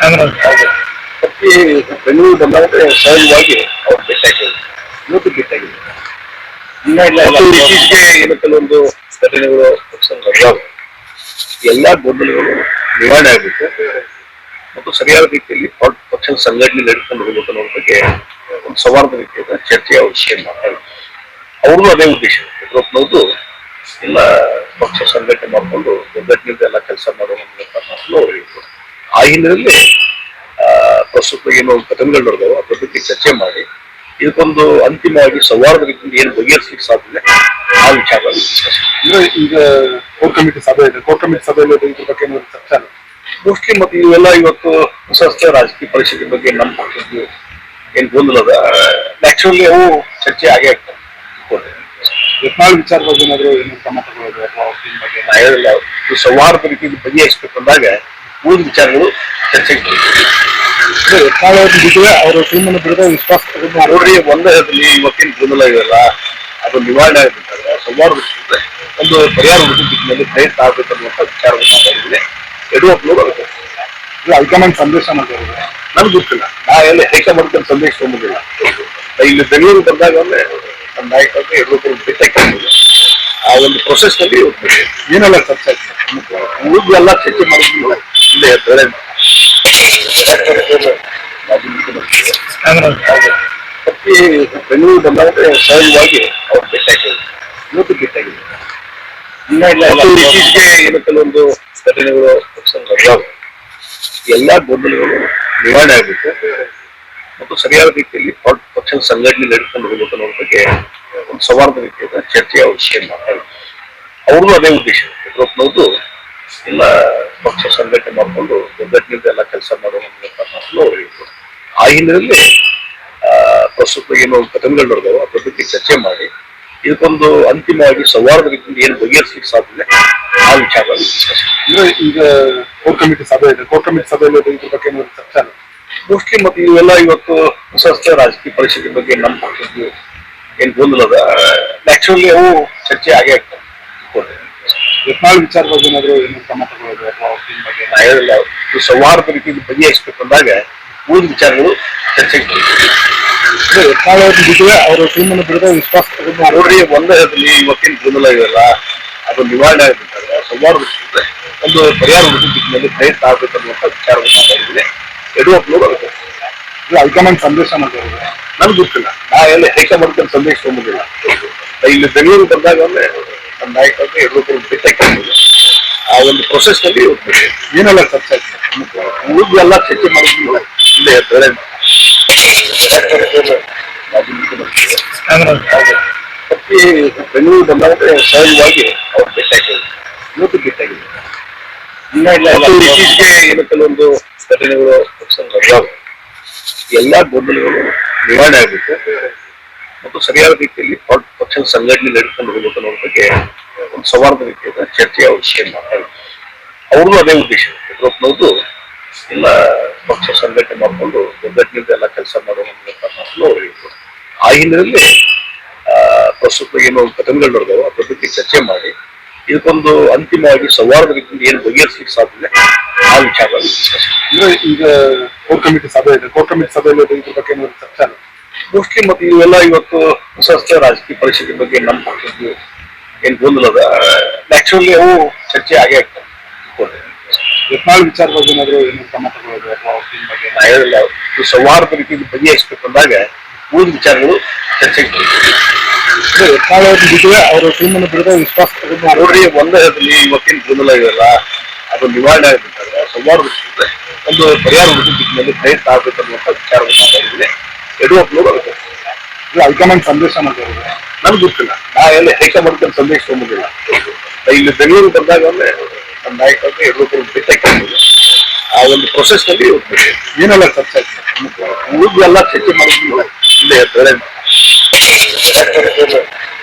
ಪ್ರತಿ ಬೆಂಗಳೂರು ಬಂದಾಗ ಸಹಜವಾಗಿ ಅವ್ರು ಭೇಟಿಯಾಗಿದ್ರು, ಇವತ್ತು ಭೇಟಿಯಾಗಿದ್ರು. ಇತ್ತೀಚೆಗೆ ಏನು ಕೆಲವೊಂದು ಘಟನೆಗಳು ನಡೆದಾವೆ, ಎಲ್ಲಾ ಗೊಂದಲಗಳು ನಿವಾರಣೆ ಆಗಬೇಕು ಮತ್ತು ಸರಿಯಾದ ರೀತಿಯಲ್ಲಿ ಪಕ್ಷದ ಸಂಘಟನೆ ನಡೆದುಕೊಂಡು ಹೋಗಬೇಕು ಅನ್ನೋ ಬಗ್ಗೆ ಒಂದು ಸೌಹಾರ್ದ ರೀತಿಯಾದ ಚರ್ಚೆಯ ವಿಷಯ ಮಾತಾಡಿದ್ರು. ಅವ್ರದ್ದು ಅದೇ ಉದ್ದೇಶ, ಯಡಿಯೂರಪ್ಪನವ್ರದ್ದು ಎಲ್ಲ ಪಕ್ಷ ಸಂಘಟನೆ ಮಾಡಿಕೊಂಡು ಒಗ್ಗಟ್ಟಿನಿಂದ ಎಲ್ಲ ಕೆಲಸ ಮಾಡುವ ಅವರು ಹೇಳಿದ್ರು. ಆ ಹಿನ್ನೆಲೆಯಲ್ಲಿ ಪ್ರಸ್ತುತ ಏನು ಘಟನೆಗಳು ನಡೆದವು ಅದ್ರ ಬಗ್ಗೆ ಚರ್ಚೆ ಮಾಡಿ ಇದಕ್ಕೊಂದು ಅಂತಿಮವಾಗಿ ಸೌಹಾರ್ದ ರೀತಿಯಿಂದ ಏನು ಬಗೆಹರಿಸಲಿಕ್ಕೆ ಸಾಧ್ಯ ಆ ವಿಚಾರವಾಗಿ ಡಿಸ್ಕಸ್. ಈಗ ಕೋರ್ ಕಮಿಟಿ ಸಭೆ ಇದೆ, ಕೋರ್ ಕಮಿಟಿ ಸಭೆಯಲ್ಲಿ ಇದ್ರ ಬಗ್ಗೆ ಚರ್ಚೆ ಮೋಸ್ಟ್ಲಿ ಮತ್ತೆ ಇವೆಲ್ಲ ಇವತ್ತು ಹೊಸ ರಾಜಕೀಯ ಪರಿಸ್ಥಿತಿ ಬಗ್ಗೆ ನಮ್ಮ ಪಕ್ಷದ ಏನ್ ಗೊಂದಲದ ನ್ಯಾಚುರಲಿ ಅವು ಚರ್ಚೆ ಆಗೇ ಆಗ್ತವೆ. ಯತ್ನಾಳ್ ವಿಚಾರ ಬಗ್ಗೆ ಏನಾದ್ರು ಏನು ಕ್ರಮ ತಗೊಳ್ಳೋದು ಅಥವಾ ಬಗ್ಗೆ ಹೇಳಿಲ್ಲ, ಸೌಹಾರ್ದ ರೀತಿಯಿಂದ ಬಗೆಹರಿಸಬೇಕು ಅಂದಾಗ ಉಳಿದ ವಿಚಾರಗಳು ಚರ್ಚೆಗೆ ಯತ್ನಾಳ್ ಅವ್ರ ಬಿಡುವೆ ಅವರ ಟೀಮನ್ನು ಬಿಡುವ ವಿಶ್ವಾಸ ನೋಡ್ರಿ. ಒಂದೇ ಇವತ್ತಿನ ಗೊಂದಲ ಇವೆಲ್ಲ ಅದು ನಿವಾರಣೆ ಆಗಬೇಕಾದ್ರೆ ಸೌಹಾರ್ದ ಒಂದು ಪರಿಹಾರ ಹುಡುಕಿನಲ್ಲಿ ಪ್ರಯತ್ನ ಆಗ್ಬೇಕು ಅನ್ನುವಂಥ ವಿಚಾರವನ್ನು ಮಾತಾಡಿದ್ರೆ ಯಡಿಯೂರಪ್ಪನವರು ಅದಕ್ಕೆ ಹೈಕಮಾಂಡ್ ಸಂದೇಶ ಮಾಡಿದ್ರು. ನನ್ಗೆ ಗೊತ್ತಿಲ್ಲ, ನಾ ಎಲ್ಲ ಹೈಕಮಾಂಡ್ ಸಂದೇಶ ತಗೊಂಡಿಲ್ಲ. ಇಲ್ಲಿ ಬೆಂಗಳೂರು ಬಂದಾಗ ಒಮ್ಮೆ ನಮ್ಮ ನಾಯಕರಿಗೆ ಯಡಿಯೂರಪ್ಪರು ಭೇಟಿಯಾಗಿರ್ಬೋದು. ಆ ಒಂದು ಪ್ರೊಸೆಸ್ ನಲ್ಲಿ ಏನೆಲ್ಲ ಚರ್ಚೆ ಉಳಿದು ಎಲ್ಲ ಚರ್ಚೆ ಮಾಡಿದ್ವಿ. ಇಲ್ಲೇ ಬೇರೆ ಪ್ರತಿ ಬೆಂಗಳೂರು ಬಂದಾಗ ಸಹಜವಾಗಿ ಅವ್ರು ಭೇಟಿಯಾಗಿದ್ರು, ಇವತ್ತು ಭೇಟಿಯಾಗಿದ್ರು. ಇತ್ತೀಚೆಗೆ ಏನು ಕೆಲವೊಂದು ಘಟನೆಗಳು ನಡೆದಾವೆ, ಎಲ್ಲಾ ಗೊಂದಲಗಳು ನಿವಾರಣೆ ಆಗಬೇಕು ಮತ್ತು ಸರಿಯಾದ ರೀತಿಯಲ್ಲಿ ಪಕ್ಷದ ಸಂಘಟನೆ ನಡೆದುಕೊಂಡು ಹೋಗಬೇಕು ಅನ್ನೋ ಬಗ್ಗೆ ಒಂದು ಸೌಹಾರ್ದ ರೀತಿಯಾದ ಚರ್ಚೆಯ ವಿಷಯ ಮಾತಾಡಿದ್ರು. ಅವ್ರದ್ದು ಅದೇ ಉದ್ದೇಶ, ಯಡಿಯೂರಪ್ಪನವ್ರದ್ದು ಎಲ್ಲ ಪಕ್ಷ ಸಂಘಟನೆ ಮಾಡಿಕೊಂಡು ಒಗ್ಗಟ್ಟಿನಿಂದ ಎಲ್ಲ ಕೆಲಸ ಮಾಡುವ ಅವರು ಹೇಳಿದ್ರು. ಆ ಹಿನ್ನೆಲೆಯಲ್ಲಿ ಪ್ರಸ್ತುತ ಏನು ಘಟನೆಗಳು ನಡೆದವು ಅದ್ರ ಬಗ್ಗೆ ಚರ್ಚೆ ಮಾಡಿ ಇದಕ್ಕೊಂದು ಅಂತಿಮವಾಗಿ ಸೌಹಾರ್ದ ರೀತಿಯಿಂದ ಏನು ಬಗೆಹರಿಸಲಿಕ್ಕೆ ಸಾಧ್ಯ ಆ ವಿಚಾರವಾಗಿ ಡಿಸ್ಕಸ್. ಈಗ ಕೋರ್ ಕಮಿಟಿ ಸಭೆ ಇದೆ, ಕೋರ್ ಕಮಿಟಿ ಸಭೆಯಲ್ಲಿ ಇದ್ರ ಬಗ್ಗೆ ಚರ್ಚೆ ಮೋಸ್ಟ್ಲಿ ಮತ್ತೆ ಇವೆಲ್ಲ ಇವತ್ತು ಹೊಸ ರಾಜಕೀಯ ಪರಿಸ್ಥಿತಿ ಬಗ್ಗೆ ನಮ್ಮ ಪಕ್ಷದ ಏನ್ ಗೊಂದಲದ ನ್ಯಾಚುರಲಿ ಅವು ಚರ್ಚೆ ಆಗೇ ಆಗ್ತವೆ. ಯತ್ನಾಳ್ ವಿಚಾರ ಬಗ್ಗೆ ಏನಾದ್ರು ಏನು ಕ್ರಮ ತಗೊಳ್ಳೋದು ಅಥವಾ ಬಗ್ಗೆ ಹೇಳಿಲ್ಲ, ಸೌಹಾರ್ದ ರೀತಿಯಿಂದ ಬಗೆಹರಿಸಬೇಕು ಅಂದಾಗ ಉಳಿದ ವಿಚಾರಗಳು ಚರ್ಚೆಗೆ ಯತ್ನಾಳ್ ಅವ್ರ ಬಿಡುವೆ ಅವರ ಟೀಮನ್ನು ಬಿಡುವ ವಿಶ್ವಾಸ ನೋಡ್ರಿ. ಒಂದೇ ಇವತ್ತಿನ ಗೊಂದಲ ಇವೆಲ್ಲ ಅದು ನಿವಾರಣೆ ಆಗಬೇಕಾದ್ರೆ ಸೌಹಾರ್ದ ಒಂದು ಪರಿಹಾರ ಹುಡುಕಿನಲ್ಲಿ ಪ್ರಯತ್ನ ಆಗ್ಬೇಕು ಅನ್ನುವಂಥ ವಿಚಾರವನ್ನು ಮಾತಾಡಿದ್ರೆ ಯಡಿಯೂರಪ್ಪನವರು ಅದಕ್ಕೆ ಹೈಕಮಾಂಡ್ ಸಂದೇಶ ಮಾಡಿದ್ರು. ನನ್ಗೆ ಗೊತ್ತಿಲ್ಲ, ನಾ ಎಲ್ಲ ಹೈಕಮಾಂಡ್ ಸಂದೇಶ ತಗೊಂಡಿಲ್ಲ. ಇಲ್ಲಿ ಬೆಂಗಳೂರು ಬಂದಾಗ ಒಮ್ಮೆ ನಮ್ಮ ನಾಯಕರಿಗೆ ಯಡಿಯೂರಪ್ಪರು ಭೇಟಿಯಾಗಿರ್ಬೋದು. ಆ ಒಂದು ಪ್ರೊಸೆಸ್ ನಲ್ಲಿ ಏನೆಲ್ಲ ಚರ್ಚೆ ಉಳಿದು ಎಲ್ಲ ಚರ್ಚೆ ಮಾಡಿದ್ವಿ. ಇಲ್ಲೇ ಬೇರೆ ಪ್ರತಿ ಬೆಂಗಳೂರು ಬಂದಾಗ ಸಹಜವಾಗಿ ಅವ್ರು ಭೇಟಿಯಾಗಿದ್ರು, ಇವತ್ತು ಭೇಟಿಯಾಗಿದ್ರು. ಇತ್ತೀಚೆಗೆ ಏನು ಕೆಲವೊಂದು ಘಟನೆಗಳು ನಡೆದಾವೆ, ಎಲ್ಲಾ ಗೊಂದಲಗಳು ನಿವಾರಣೆ ಆಗಬೇಕು ಮತ್ತು ಸರಿಯಾದ ರೀತಿಯಲ್ಲಿ ಪಕ್ಷದ ಸಂಘಟನೆ ನಡೆದುಕೊಂಡು ಹೋಗಬೇಕು ಅನ್ನೋ ಬಗ್ಗೆ ಒಂದು ಸೌಹಾರ್ದ ರೀತಿಯಾದ ಚರ್ಚೆಯ ವಿಷಯ ಮಾತಾಡಿದ್ರು. ಅವ್ರದ್ದು ಅದೇ ಉದ್ದೇಶ, ಯಡಿಯೂರಪ್ಪನವ್ರದ್ದು ಎಲ್ಲ ಪಕ್ಷ ಸಂಘಟನೆ ಮಾಡಿಕೊಂಡು ಒಗ್ಗಟ್ಟಿನಿಂದ ಎಲ್ಲ ಕೆಲಸ ಮಾಡುವ ಅವರು ಹೇಳಿದ್ರು. ಆ ಹಿನ್ನೆಲೆಯಲ್ಲಿ ಪ್ರಸ್ತುತ ಏನು ಘಟನೆಗಳು ನಡೆದವು ಅದ್ರ ಬಗ್ಗೆ ಚರ್ಚೆ ಮಾಡಿ ಇದಕ್ಕೊಂದು ಅಂತಿಮವಾಗಿ ಸೌಹಾರ್ದ ರೀತಿಯಿಂದ ಏನು ಬಗೆಹರಿಸಲಿಕ್ಕೆ ಸಾಧ್ಯ ಆ ವಿಚಾರವಾಗಿ ಡಿಸ್ಕಸ್. ಈಗ ಕೋರ್ ಕಮಿಟಿ ಸಭೆ ಇದೆ, ಕೋರ್ ಕಮಿಟಿ ಸಭೆಯಲ್ಲಿ ಇದ್ರ ಬಗ್ಗೆ ಚರ್ಚೆ ಮೋಸ್ಟ್ಲಿ ಮತ್ತೆ ಇವೆಲ್ಲ ಇವತ್ತು ಹೊಸ ರಾಜಕೀಯ ಪರಿಸ್ಥಿತಿ ಬಗ್ಗೆ ನಮ್ಮ ಪಕ್ಷದ ಏನ್ ಗೊಂದಲದ ನ್ಯಾಚುರಲಿ ಅವು ಚರ್ಚೆ ಆಗೇ ಆಗ್ತವೆ. ಯತ್ನಾಳ್ ವಿಚಾರ ಬಗ್ಗೆ ಏನಾದ್ರು ಏನು ಕ್ರಮ ತಗೊಳ್ಳೋದು ಅಥವಾ ಬಗ್ಗೆ ಹೇಳಿಲ್ಲ, ಸೌಹಾರ್ದ ರೀತಿಯಿಂದ ಬಗೆಹರಿಸಬೇಕು ಅಂದಾಗ ಉಳಿದ ವಿಚಾರಗಳು ಚರ್ಚೆಗೆ ಯತ್ನಾಳ್ ಅವ್ರ ಬಿಡುವೆ ಅವರ ಟೀಮನ್ನು ಬಿಡುವ ವಿಶ್ವಾಸ ನೋಡ್ರಿ. ಒಂದೇ ಇವತ್ತಿನ ಗೊಂದಲ ಇವೆಲ್ಲ ಅದು ನಿವಾರಣೆ ಆಗಬೇಕಾದ್ರೆ ಸೌಹಾರ್ದ ಒಂದು ಪರಿಹಾರ ಹುಡುಕಿನಲ್ಲಿ ಪ್ರಯತ್ನ ಆಗ್ಬೇಕು ಅನ್ನುವಂಥ ವಿಚಾರವನ್ನು ಮಾತಾಡಿದ್ರೆ ಯಡಿಯೂರಪ್ಪನವರು ಅದಕ್ಕೆ ಹೈಕಮಾಂಡ್ ಸಂದೇಶ ಮಾಡಿದ್ರು. ನನ್ಗೆ ಗೊತ್ತಿಲ್ಲ, ನಾ ಎಲ್ಲ ಹೈಕಮಾಂಡ್ ಸಂದೇಶ ತಗೊಂಡಿಲ್ಲ. ಇಲ್ಲಿ ಬೆಂಗಳೂರು ಬಂದಾಗ ಒಮ್ಮೆ ನಮ್ಮ ನಾಯಕರಿಗೆ ಯಡಿಯೂರಪ್ಪರು ಭೇಟಿಯಾಗಿರ್ಬೋದು. ಆ ಒಂದು ಪ್ರೊಸೆಸ್ ನಲ್ಲಿ ಏನೆಲ್ಲ ಚರ್ಚೆ ಉಳಿದು ಎಲ್ಲ ಚರ್ಚೆ ಮಾಡಿದ್ವಿ. ಇಲ್ಲೇ ಬೇರೆ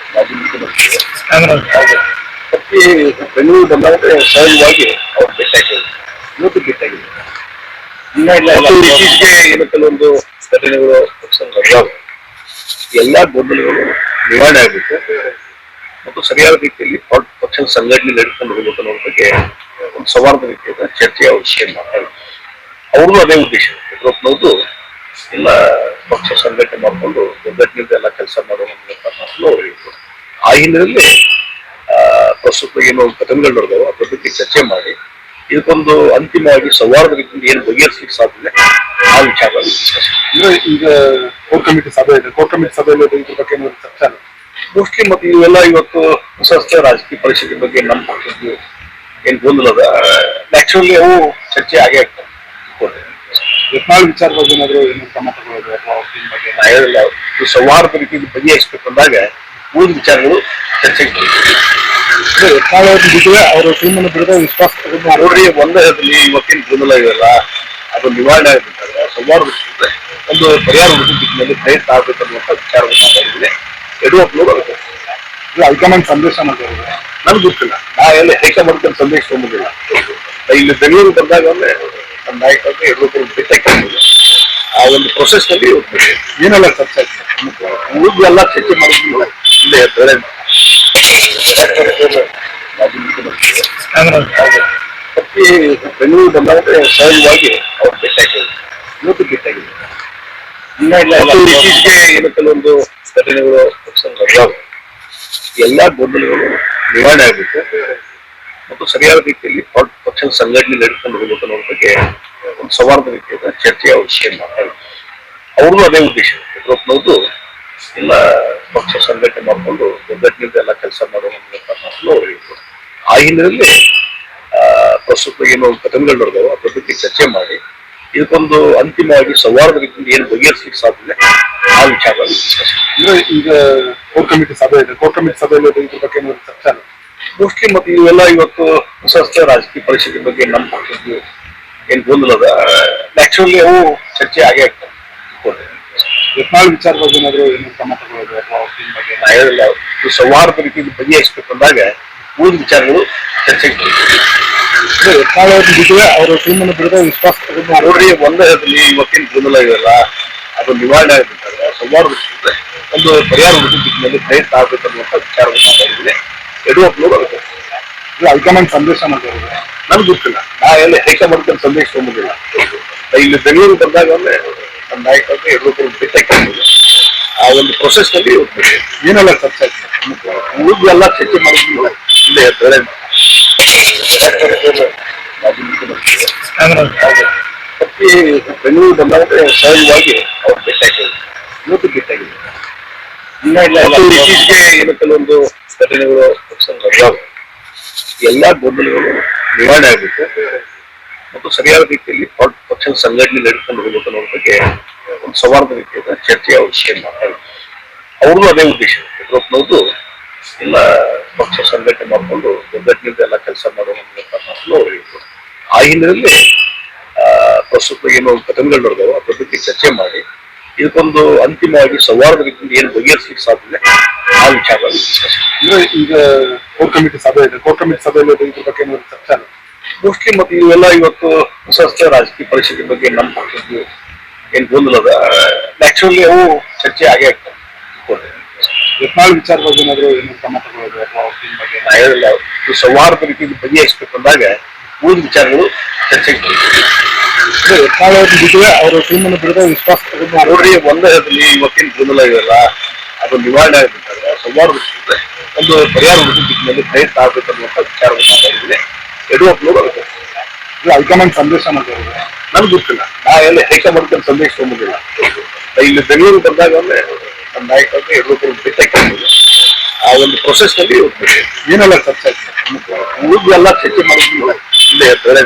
ಪ್ರತಿ ಬೆಂಗಳೂರು ಬಂದಾಗ ಸಹಜವಾಗಿ ಅವ್ರು ಭೇಟಿಯಾಗಿದ್ರು, ಇವತ್ತು ಭೇಟಿಯಾಗಿದ್ರು. ಇತ್ತೀಚೆಗೆ ಏನು ಕೆಲವೊಂದು ಘಟನೆಗಳು ನಡೆದಾವೆ, ಎಲ್ಲಾ ಗೊಂದಲಗಳು ನಿವಾರಣೆ ಆಗಬೇಕು ಮತ್ತು ಸರಿಯಾದ ರೀತಿಯಲ್ಲಿ ಪಕ್ಷದ ಸಂಘಟನೆ ನಡೆದುಕೊಂಡು ಹೋಗಬೇಕು ಅನ್ನೋ ಬಗ್ಗೆ ಒಂದು ಸೌಹಾರ್ದ ರೀತಿಯಾದ ಚರ್ಚೆಯ ವಿಷಯ ಮಾತಾಡಿದ್ರು. ಅವ್ರದ್ದು ಅದೇ ಉದ್ದೇಶ. ಯಡಿಯೂರಪ್ಪನವ್ರದ್ದು ಎಲ್ಲ ಪಕ್ಷ ಸಂಘಟನೆ ಮಾಡಿಕೊಂಡು ಒಗ್ಗಟ್ಟಿನಿಂದ ಎಲ್ಲ ಕೆಲಸ ಮಾಡುವ ಮಾತನ್ನು ಅವ್ರು ಹೇಳಿದ್ರು. ಆ ಹಿನ್ನೆಲೆಯಲ್ಲಿ ಪ್ರಸ್ತುತ ಏನು ಘಟನೆಗಳು ನಡೆದವು ಅದ್ರ ಬಗ್ಗೆ ಚರ್ಚೆ ಮಾಡಿ ಇದಕ್ಕೊಂದು ಅಂತಿಮವಾಗಿ ಸೌಹಾರ್ದ ರೀತಿಯಿಂದ ಏನು ಬಗೆಹರಿಸಲಿಕ್ಕೆ ಸಾಧ್ಯ ಆ ವಿಚಾರವಾಗಿ ಡಿಸ್ಕಸ್. ಅಂದ್ರೆ ಈಗ ಕೋರ್ ಕಮಿಟಿ ಸಭೆ ಇದೆ, ಕೋರ್ ಕಮಿಟಿ ಸಭೆಯಲ್ಲಿ ಇದ್ರ ಬಗ್ಗೆ ಏನಾದ್ರು ಚರ್ಚೆ ಆಗುತ್ತೆ? ಮೋಸ್ಟ್ಲಿ ಮತ್ತೆ ಇವೆಲ್ಲ ಇವತ್ತು ಹೊಸ ರಾಜಕೀಯ ಪರಿಸ್ಥಿತಿ ಬಗ್ಗೆ ನಮ್ಮ ಪಕ್ಷದ್ದು ಏನ್ ಗೊಂದಲದ ನ್ಯಾಚುರಲಿ ಅವು ಚರ್ಚೆ ಆಗೇ ಆಗ್ತವೆ. ಯತ್ನಾಳ್ ವಿಚಾರವಾಗಿ ಏನಾದ್ರು ಏನು ಕ್ರಮ ತಗೊಳ್ಳೋದು ಅಥವಾ ಅವ್ರ ಟೀಮ್ ಬಗ್ಗೆ? ನಾ ಹೇಳಿಲ್ಲ, ಇದು ಸೌಹಾರ್ದ ರೀತಿಯಿಂದ ಬಗೆಹರಿಸಬೇಕು ಅಂದಾಗ ಉಳಿದ ವಿಚಾರಗಳು ಚರ್ಚೆಗೆ ಬರ್ತವೆ. ಯತ್ನಾಳ್ ಅವ್ರ ಬಿಟ್ಟರೆ ಅವರ ಟೀಮ್ ಅನ್ನು ಬಿಡದೆ ವಿಶ್ವಾಸ ನೋಡ್ರಿ, ಒಂದೇ ಹೇಳಿ ಇವತ್ತಿನ ಗೊಂದಲ ಇವೆಲ್ಲ ಅದು ನಿವಾರಣೆ ಆಗಬೇಕಾದ್ರೆ ಸೌಹಾರ್ದ ರೀತಿಯಿಂದ ಒಂದು ಪರಿಹಾರ ದಿಕ್ಕಿನಲ್ಲಿ ಪ್ರಯತ್ನ ಆಗ್ಬೇಕನ್ನುವಂಥ ವಿಚಾರವನ್ನು ಮಾತಾಡಿದ್ರೆ ಯಡಿಯೂರಪ್ಪನವರು ಅದಕ್ಕೆ ಹೈಕಮಾಂಡ್ ಸಂದೇಶ ಮಾಡಿದ್ದಾರೆ. ನನ್ಗೆ ಗೊತ್ತಿಲ್ಲ, ನಾ ಎಲ್ಲ ಹೈಕಮಾಂಡ್ ಸಂದೇಶ ತೊಗೊಂಡಿಲ್ಲ. ಇಲ್ಲಿ ಬೆಂಗಳೂರು ಬಂದಾಗ ಒಮ್ಮೆ ನಮ್ಮ ನಾಯಕರಿಗೆ ಯಡಿಯೂರಪ್ಪರು ಭೇಟಿಯಾಗಿ ಆ ಒಂದು ಪ್ರೊಸೆಸ್ ನಲ್ಲಿ ಏನೆಲ್ಲ ಚರ್ಚೆ ಆಯ್ತು? ಉಳಿದು ಎಲ್ಲ ಚರ್ಚೆ ಮಾಡಿದ್ವಿ. ಇಲ್ಲೇ ಬೇರೆ ಮಾಜಿ ಮುಖ್ಯಮಂತ್ರಿ ಮತ್ತೆ ಬೆಂಗಳೂರು ಬಂದಾಗ ಸಹಜವಾಗಿ ಅವ್ರು ಭೇಟಿಯಾಗಿದ್ರು. ಇವತ್ತು ಭೇಟಿಯಾಗಿದ್ರು. ಇತ್ತೀಚೆಗೆ ಏನು ಕೆಲವೊಂದು ಘಟನೆಗಳು ನಡೆದಾವೆ. ಎಲ್ಲಾ ಗೊಂದಲಗಳು ನಿವಾರಣೆ ಆಗಬೇಕು ಮತ್ತು ಸರಿಯಾದ ರೀತಿಯಲ್ಲಿ ಪಕ್ಷದ ಸಂಘಟನೆ ನಡೆದುಕೊಂಡು ಹೋಗ್ಬೇಕು ಅನ್ನೋ ಬಗ್ಗೆ ಒಂದು ಸೌಹಾರ್ದ ರೀತಿಯ ಚರ್ಚೆ ಅವಶ್ಯ ಮಾತಾಡಿದ್ರು. ಅವ್ರದ್ದು ಅದೇ ಉದ್ದೇಶ. ಯಡಿಯೂರಪ್ಪನವ್ರದ್ದು ಎಲ್ಲ ಪಕ್ಷ ಸಂಘಟನೆ ಮಾಡಿಕೊಂಡು ಒಗ್ಗಟ್ಟಿನಿಂದ ಎಲ್ಲ ಕೆಲಸ ಮಾಡುವ ಮಾತನ್ನು ಅವ್ರು ಹೇಳಿದ್ರು. ಆ ಹಿನ್ನೆಲೆಯಲ್ಲಿ ಪ್ರಸ್ತುತ ಏನು ಘಟನೆಗಳು ನಡೆದವು ಅದ್ರ ಬಗ್ಗೆ ಚರ್ಚೆ ಮಾಡಿ ಇದಕ್ಕೊಂದು ಅಂತಿಮವಾಗಿ ಸೌಹಾರ್ದ ರೀತಿಯಿಂದ ಏನು ಬಗೆಹರಿಸಲಿಕ್ಕೆ ಸಾಧ್ಯ ಆ ವಿಚಾರವಾಗಿ ಡಿಸ್ಕಸ್. ಅಂದ್ರೆ ಈಗ ಕೋರ್ ಕಮಿಟಿ ಸಭೆ ಇದೆ, ಕೋರ್ ಕಮಿಟಿ ಸಭೆಯಲ್ಲಿ ಇದ್ರ ಬಗ್ಗೆ ಏನಾದ್ರು ಚರ್ಚೆ ಆಗುತ್ತೆ? ಮೋಸ್ಟ್ಲಿ ಮತ್ತೆ ಇವೆಲ್ಲ ಇವತ್ತು ಹೊಸ ರಾಜಕೀಯ ಪರಿಸ್ಥಿತಿ ಬಗ್ಗೆ ನಮ್ಮ ಪಕ್ಷದ್ದು ಏನ್ ಗೊಂದಲದ ನ್ಯಾಚುರಲಿ ಅವು ಚರ್ಚೆ ಆಗೇ ಆಗ್ತವೆ. ಯತ್ನಾಳ್ ವಿಚಾರವಾಗಿ ಏನಾದ್ರು ಏನು ಕ್ರಮ ತಗೊಳ್ಳೋದು ಅಥವಾ ಅವ್ರ ಟೀಮ್ ಬಗ್ಗೆ? ನಾ ಹೇಳಿಲ್ಲ, ಇದು ಸೌಹಾರ್ದ ರೀತಿಯಿಂದ ಬಗೆಹರಿಸಬೇಕು ಅಂದಾಗ ಉಳಿದ ವಿಚಾರಗಳು ಚರ್ಚೆಗೆ ಬರ್ತವೆ. ಯತ್ನಾಳ್ ಅವ್ರ ಬಿಟ್ಟರೆ ಅವರ ಟೀಮ್ ಅನ್ನು ಬಿಡದೆ ವಿಶ್ವಾಸ ನೋಡ್ರಿ, ಒಂದೇ ಹೇಳಿ ಇವತ್ತಿನ ಗೊಂದಲ ಇವೆಲ್ಲ ಅದು ನಿವಾರಣೆ ಆಗಬೇಕಾದ್ರೆ ಸೌಹಾರ್ದ ರೀತಿಯಿಂದ ಒಂದು ಪರಿಹಾರ ದಿಕ್ಕಿನಲ್ಲಿ ಪ್ರಯತ್ನ ಆಗ್ಬೇಕನ್ನುವಂಥ ವಿಚಾರವನ್ನು ಮಾತಾಡಿದ್ರೆ ಯಡಿಯೂರಪ್ಪನವರು ಅದಕ್ಕೆ ಹೈಕಮಾಂಡ್ ಸಂದೇಶ ಮಾಡಿದ್ದಾರೆ. ನನ್ಗೆ ಗೊತ್ತಿಲ್ಲ, ನಾ ಎಲ್ಲ ಹೈಕಮಾಂಡ್ ಸಂದೇಶ ತೊಗೊಂಡಿಲ್ಲ. ಇಲ್ಲಿ ಬೆಂಗಳೂರು ಬಂದಾಗ ಒಮ್ಮೆ ನಮ್ಮ ನಾಯಕರಿಗೆ ಯಡಿಯೂರಪ್ಪರು ಭೇಟಿಯಾಗಿ ಆ ಒಂದು ಪ್ರೊಸೆಸ್ ನಲ್ಲಿ ಏನೆಲ್ಲ ಚರ್ಚೆ ಆಯ್ತು? ಉಳಿದು ಎಲ್ಲ ಚರ್ಚೆ ಮಾಡಿದ್ವಿ. ಇಲ್ಲೇ ಬೇರೆ ಮಾಜಿ ಮುಖ್ಯಮಂತ್ರಿ ಮತ್ತೆ ಬೆಂಗಳೂರು ಬಂದಾಗ ಸಹಜವಾಗಿ ಅವ್ರು ಭೇಟಿಯಾಗಿದ್ರು. ಇವತ್ತು ಭೇಟಿಯಾಗಿದ್ರು. ಇತ್ತೀಚೆಗೆ ಏನು ಕೆಲವೊಂದು ಘಟನೆಗಳು ನಡೆದಾವೆ. ಎಲ್ಲಾ ಗೊಂದಲಗಳು ನಿವಾರಣೆ ಆಗಬೇಕು ಮತ್ತು ಸರಿಯಾದ ರೀತಿಯಲ್ಲಿ ಪಕ್ಷದ ಸಂಘಟನೆ ನಡೆದುಕೊಂಡು ಹೋಗ್ಬೇಕು ಅನ್ನೋ ಬಗ್ಗೆ ಒಂದು ಸೌಹಾರ್ದ ರೀತಿಯ ಚರ್ಚೆ ಅವಶ್ಯ ಮಾತಾಡಿದ್ರು. ಅವ್ರದ್ದು ಅದೇ ಉದ್ದೇಶ. ಯಡಿಯೂರಪ್ಪನವ್ರದ್ದು ಎಲ್ಲ ಪಕ್ಷ ಸಂಘಟನೆ ಮಾಡಿಕೊಂಡು ಒಗ್ಗಟ್ಟಿನಿಂದ ಎಲ್ಲ ಕೆಲಸ ಮಾಡುವ ಮಾತನ್ನು ಅವ್ರು ಹೇಳಿದ್ರು. ಆ ಹಿನ್ನೆಲೆಯಲ್ಲಿ ಪ್ರಸ್ತುತ ಏನು ಘಟನೆಗಳು ನಡೆದವು ಅದ್ರ ಬಗ್ಗೆ ಚರ್ಚೆ ಮಾಡಿ ಇದಕ್ಕೊಂದು ಅಂತಿಮವಾಗಿ ಸೌಹಾರ್ದ ರೀತಿಯಿಂದ ಏನು ಬಗೆಹರಿಸಲಿಕ್ಕೆ ಸಾಧ್ಯ ಆ ವಿಚಾರವಾಗಿ ಡಿಸ್ಕಸ್. ಅಂದ್ರೆ ಈಗ ಕೋರ್ ಕಮಿಟಿ ಸಭೆ ಇದೆ, ಕೋರ್ ಕಮಿಟಿ ಸಭೆಯಲ್ಲಿ ಇದ್ರ ಬಗ್ಗೆ ಏನಾದ್ರು ಚರ್ಚೆ ಆಗುತ್ತೆ? ಮೋಸ್ಟ್ಲಿ ಮತ್ತೆ ಇವೆಲ್ಲ ಇವತ್ತು ಹೊಸ ರಾಜಕೀಯ ಪರಿಸ್ಥಿತಿ ಬಗ್ಗೆ ನಮ್ಮ ಪಕ್ಷದ್ದು ಏನ್ ಗೊಂದಲದ ನ್ಯಾಚುರಲಿ ಅವು ಚರ್ಚೆ ಆಗೇ ಆಗ್ತವೆ. ಯತ್ನಾಳ್ ವಿಚಾರವಾಗಿ ಏನಾದ್ರು ಏನು ಕ್ರಮ ತಗೊಳ್ಳೋದು ಅಥವಾ ಅವ್ರ ಟೀಮ್ ಬಗ್ಗೆ? ನಾ ಹೇಳಿಲ್ಲ, ಇದು ಸೌಹಾರ್ದ ರೀತಿಯಿಂದ ಬಗೆಹರಿಸಬೇಕು ಅಂದಾಗ ಉಳಿದ ವಿಚಾರಗಳು ಚರ್ಚೆಗೆ ಬರ್ತವೆ. ಯತ್ನಾಳ್ ಅವ್ರ ಬಿಟ್ಟರೆ ಅವರ ಟೀಮ್ ಅನ್ನು ಬಿಡದೆ ವಿಶ್ವಾಸ ನೋಡ್ರಿ, ಒಂದೇ ಹೇಳಿ ಇವತ್ತಿನ ಗೊಂದಲ ಇವೆಲ್ಲ ಅದು ನಿವಾರಣೆ ಆಗಬೇಕಾದ್ರೆ ಸೌಹಾರ್ದ ರೀತಿಯಿಂದ ಒಂದು ಪರಿಹಾರ ದಿಕ್ಕಿನಲ್ಲಿ ಪ್ರಯತ್ನ ಆಗ್ಬೇಕನ್ನುವಂಥ ವಿಚಾರವನ್ನು ಮಾತಾಡಿದ್ರೆ ಯಡಿಯೂರಪ್ಪನವರು ಅದಕ್ಕೆ ಹೈಕಮಾಂಡ್ ಸಂದೇಶ ಮಾಡಿದ್ದಾರೆ. ನನ್ಗೆ ಗೊತ್ತಿಲ್ಲ, ನಾ ಎಲ್ಲ ಹೈಕಮಾಂಡ್ ಸಂದೇಶ ತೊಗೊಂಡಿಲ್ಲ. ಇಲ್ಲಿ ಬೆಂಗಳೂರು ಬಂದಾಗ ಒಮ್ಮೆ ನಮ್ಮ ನಾಯಕರಿಗೆ ಯಡಿಯೂರಪ್ಪರು ಭೇಟಿಯಾಗಿ ಆ ಒಂದು ಪ್ರೊಸೆಸ್ ನಲ್ಲಿ ಏನೆಲ್ಲ ಚರ್ಚೆ ಆಯ್ತು? ಉಳಿದು ಎಲ್ಲ ಚರ್ಚೆ ಮಾಡಿದ್ವಿ. ಇಲ್ಲೇ ಬೇರೆ